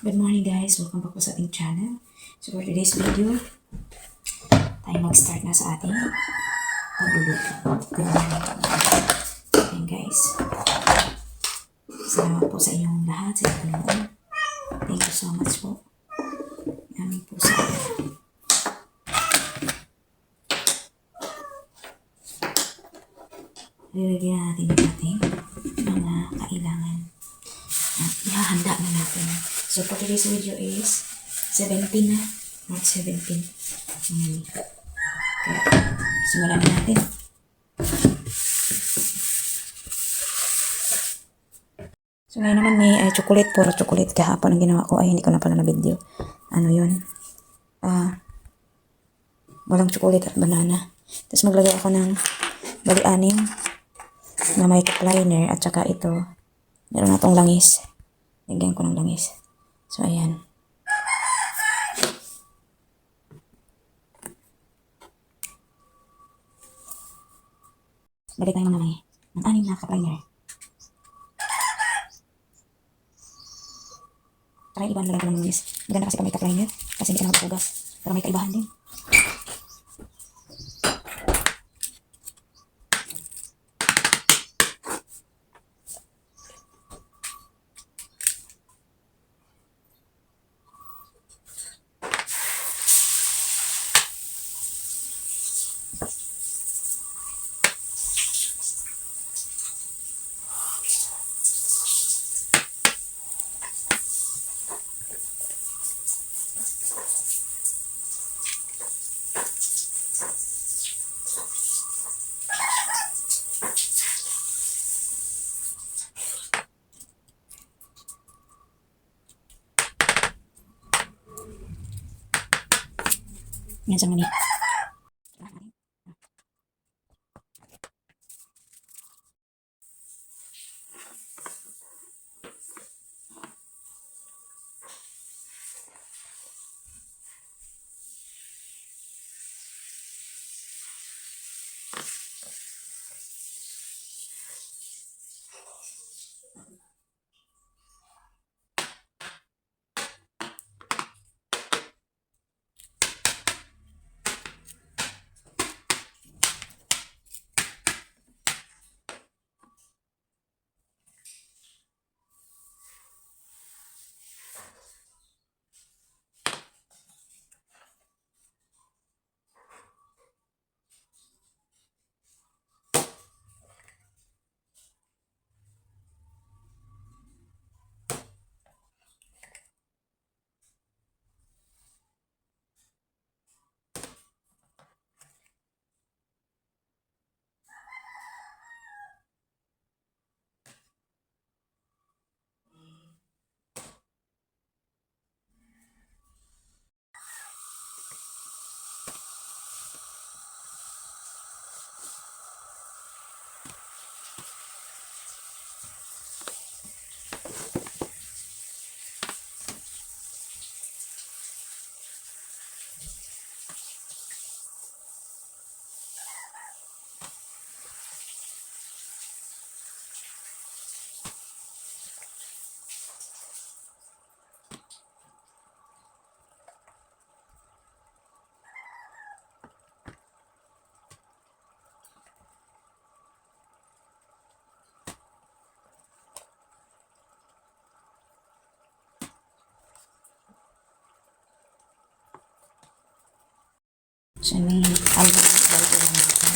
Good morning guys, welcome back po sa ating channel. So for today's video, tayo mag-start na sa ating pagluluto. Good morning. Ayan guys. Salamat po sa inyong lahat, sa inyong panonood. Thank you so much po. Amin po sa Lilagyan natin yung ating mga kailangan at ihahanda na natin. So for today's video is 17 na, March 17. Kaya simulan na natin. So ngayon naman may chocolate, puro chocolate. Kahapon ang ginawa ko ay hindi ko na pala na video. Ano yun? Walang chocolate at banana. Tapos maglagay ako ng bali-anim na may liner at saka ito. Meron na itong langis. Lagyan ko ng langis. So ayan. Lagay tayo ng anim na cup liner. Try iba nilagay ko ng langis. Maganda kasi pag may cup liner. Kasi hindi ka na magpugas. Pero may kaibahan din. Yan sa mani. So may album lang natin.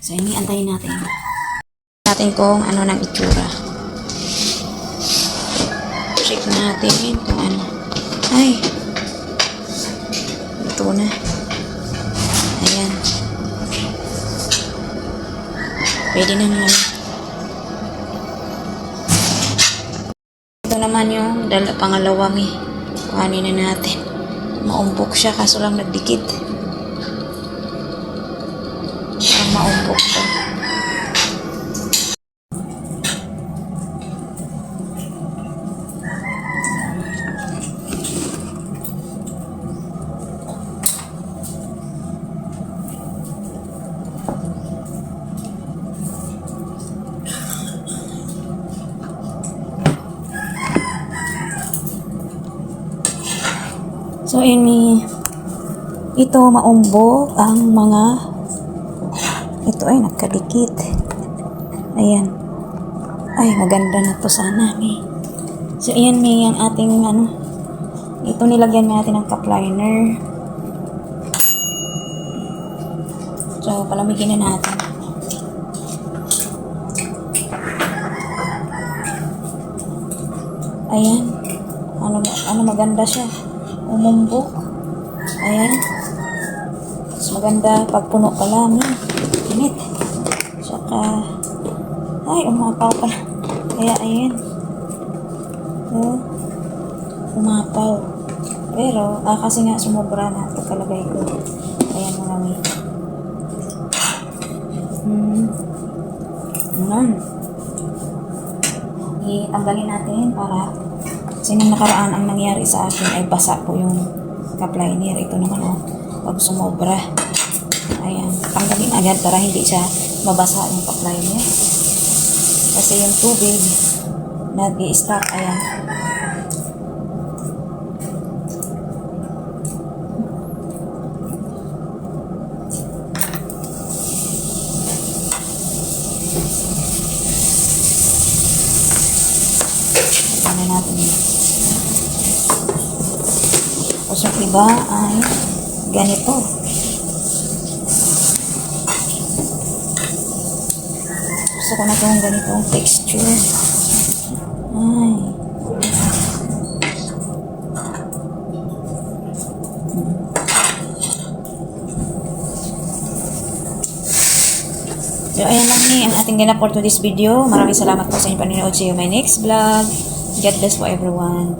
So, ini antayin natin. Natin kung ano ng itsura. Check natin kung ano. Ay! Ito na. Ayan. Pwede na naman. Ito naman yung pangalawa mi. Kuhanin na natin. Maumbok siya kaso lang nagdikit. Parang maumbok siya. So, ito maumbok ang mga ito ay nagkadikit. Ayan. Ay, maganda na to sana, may. So, ayan, may ang ating, ito nilagyan natin ng cup liner. So, palamigin na natin. Ayan. Ano maganda siya. Umumbok. Ayan. Mas maganda pag puno pa lang. Init. Saka, ay, umapaw pa. Kaya, ayan. So, umapaw. Pero, kasi nga sumobra na pagkalagay ko. Ayan mga may. Ayan. Itanggalin natin para kasi nung nakaraan ang nangyari sa akin ay basa po yung cup liner. Ito naman pag sumobra. Ayan, tanggalin agad para hindi siya mabasa yung cup liner. Kasi yung tubig nag-i-stack. Ayan. Ayan na natin yun. Tapos yung iba ay ganito. Gusto ko na itong ganitong texture. Ay. So, ayan lang ang ating ganap for today's video. Maraming salamat po sa inyong panonood. See you in my next vlog. God bless po everyone.